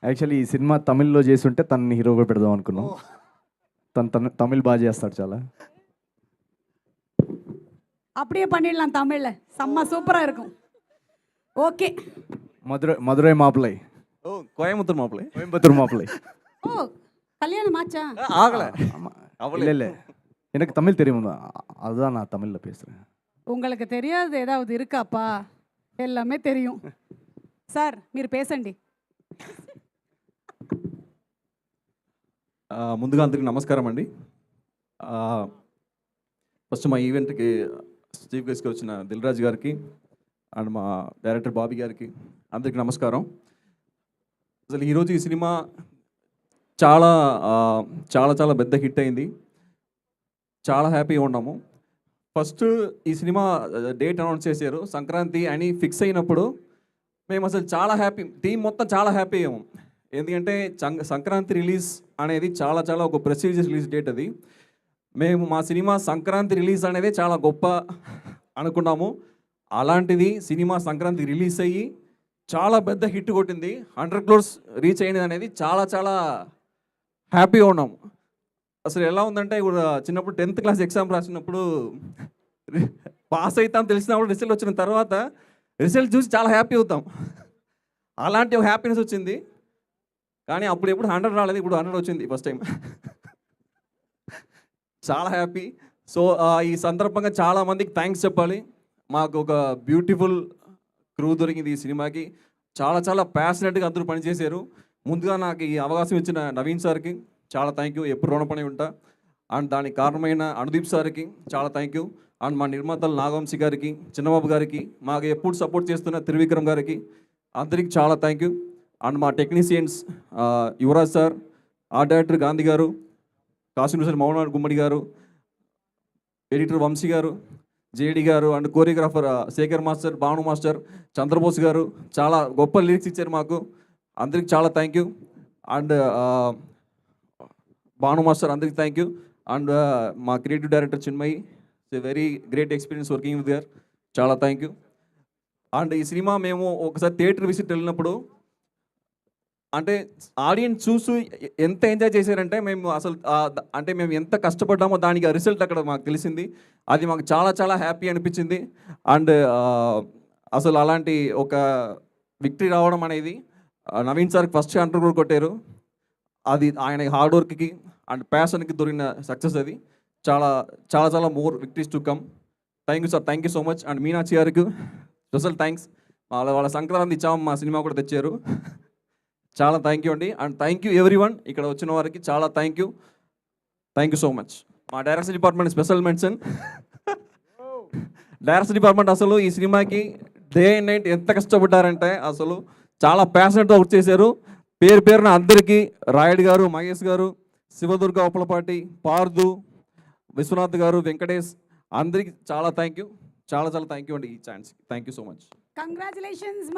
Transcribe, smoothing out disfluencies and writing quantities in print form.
Actually ఈ cinema తమిళ్లో చేస్తుంటే తనని హీరోగా పెడదాం అనుకున్నాం. తను తమిళ్ బాగా చేస్తాడు చాలా. அப்படியே பண்ணிடலாம் தமிழ்ல. செம்ம சூப்பரா இருக்கும். ஓகே. மதுரை மாப்பிள்ளை. ஓ கோயம்புத்தூர் மாப்பிள்ளை. கோயம்புத்தூர் மாப்பிள்ளை. ஓ கல்யாணம் ஆச்சா? ஆகல. இல்லை இல்லை, எனக்கு தமிழ் தெரியும், அதுதான் நான் தமிழில் பேசுகிறேன். உங்களுக்கு தெரியாது ఏదాவது இருக்காப்பா? எல்லாமே தெரியும். సార్ మీరు పేసండి. ముందుగా అందరికీ నమస్కారం అండి. ఫస్ట్ మా ఈవెంట్కి చీఫ్ గెస్ట్గా వచ్చిన దిల్ రాజు గారికి అండ్ మా డైరెక్టర్ బాబీ గారికి అందరికీ నమస్కారం. అసలు ఈరోజు ఈ సినిమా చాలా చాలా చాలా పెద్ద హిట్ అయింది. చాలా హ్యాపీగా ఉన్నాము. ఫస్ట్ ఈ సినిమా డేట్ అనౌన్స్ చేశారు, సంక్రాంతి అని ఫిక్స్ అయినప్పుడు మేము అసలు చాలా హ్యాపీ, టీం మొత్తం చాలా హ్యాపీ అయ్యాము. ఎందుకంటే సంక్రాంతి రిలీజ్ అనేది చాలా చాలా ఒక ప్రెస్టీజియస్ రిలీజ్ డేట్. అది మేము మా సినిమా సంక్రాంతి రిలీజ్ అనేది చాలా గొప్ప అనుకున్నాము. అలాంటిది సినిమా సంక్రాంతి రిలీజ్ అయ్యి చాలా పెద్ద హిట్ కొట్టింది, 100 crores రీచ్ అయినది అనేది చాలా చాలా హ్యాపీగా ఉన్నాము. అసలు ఎలా ఉందంటే ఇప్పుడు చిన్నప్పుడు 10th క్లాస్ ఎగ్జామ్ రాసినప్పుడు పాస్ అవుతాం తెలిసినప్పుడు రిజల్ట్ వచ్చిన తర్వాత రిజల్ట్ చూసి చాలా హ్యాపీ అవుతాం. అలాంటి ఒక హ్యాపీనెస్ వచ్చింది. కానీ అప్పుడు ఎప్పుడు 100 రాలేదు, ఇప్పుడు 100 వచ్చింది ఫస్ట్ టైం. చాలా హ్యాపీ. సో ఈ సందర్భంగా చాలామందికి థ్యాంక్స్ చెప్పాలి. మాకు ఒక బ్యూటిఫుల్ క్రూ దొరికింది ఈ సినిమాకి. చాలా చాలా ప్యాషనెట్గా అందరూ పనిచేశారు. ముందుగా నాకు ఈ అవకాశం ఇచ్చిన నవీన్ సార్కి చాలా థ్యాంక్ యూ, ఎప్పుడు రుణపడి ఉంటా. అండ్ దానికి కారణమైన అనుదీప్ సార్కి చాలా థ్యాంక్ యూ. అండ్ మా నిర్మాతలు నాగవంశీ గారికి, చిన్నబాబు గారికి, మాకు ఎప్పుడు సపోర్ట్ చేస్తున్న త్రివిక్రమ్ గారికి అందరికీ చాలా థ్యాంక్ యూ. అండ్ మా technicians Yuvraj sir, art director Gandhi గారు, కాస్ట్యూమ్ డిజైనర్ మౌనాడ్ గుమ్మడి గారు, editor Vamsi garu, JD garu, and choreographer Shekhar master, Bhanu master, Chandrabose garu చాలా గొప్ప లిరిక్స్ ఇచ్చారు మాకు. అందరికి చాలా thank you. And Bhanu master అందరికి థ్యాంక్ యూ. అండ్ మా creative director Chinmayi, it's very great experience working with there, చాలా థ్యాంక్ యూ. అండ్ ఈ సినిమా మేము ఒకసారి థియేటర్ విజిట్ వెళ్ళినప్పుడు అంటే ఆడియన్స్ చూసి ఎంత ఎంజాయ్ చేశారంటే మేము అసలు అంటే మేము ఎంత కష్టపడ్డామో దానికి ఆ రిజల్ట్ అక్కడ మాకు తెలిసింది. అది మాకు చాలా చాలా హ్యాపీ అనిపించింది. అండ్ అసలు అలాంటి ఒక విక్టరీ రావడం అనేది నవీన్ సార్కి ఫస్ట్ 100 crore కొట్టారు. అది ఆయన హార్డ్ వర్క్కి అండ్ ప్యాషన్కి దొరికిన సక్సెస్. అది చాలా చాలా చాలా more victories to come. Thank you sir, thank you so much. And Meenakshi గారికి స్పెషల్ థ్యాంక్స్. వాళ్ళ సంక్రాంతి ఇచ్చాము, మా సినిమా కూడా తెచ్చారు. చాలా థ్యాంక్ యూ అండి. అండ్ థ్యాంక్ యూ ఎవ్రీవన్, ఇక్కడ వచ్చిన వారికి చాలా thank you, thank you so much. మా direction department special mention. Direction department అసలు ఈ సినిమాకి డే అండ్ నైట్ ఎంత కష్టపడ్డారంటే అసలు చాలా ప్యాషనెట్గా వర్క్ చేశారు. పేరు పేరున అందరికీ రాయుడు గారు, మహేష్ గారు, శివదుర్గ ఉప్పలపాటి, పార్దు, విశ్వనాథ్ గారు, వెంకటేష్ అందరికీ చాలా థ్యాంక్ యూ, చాలా చాలా థ్యాంక్ యూ అండి ఈ chance. Thank you so much. Congratulations.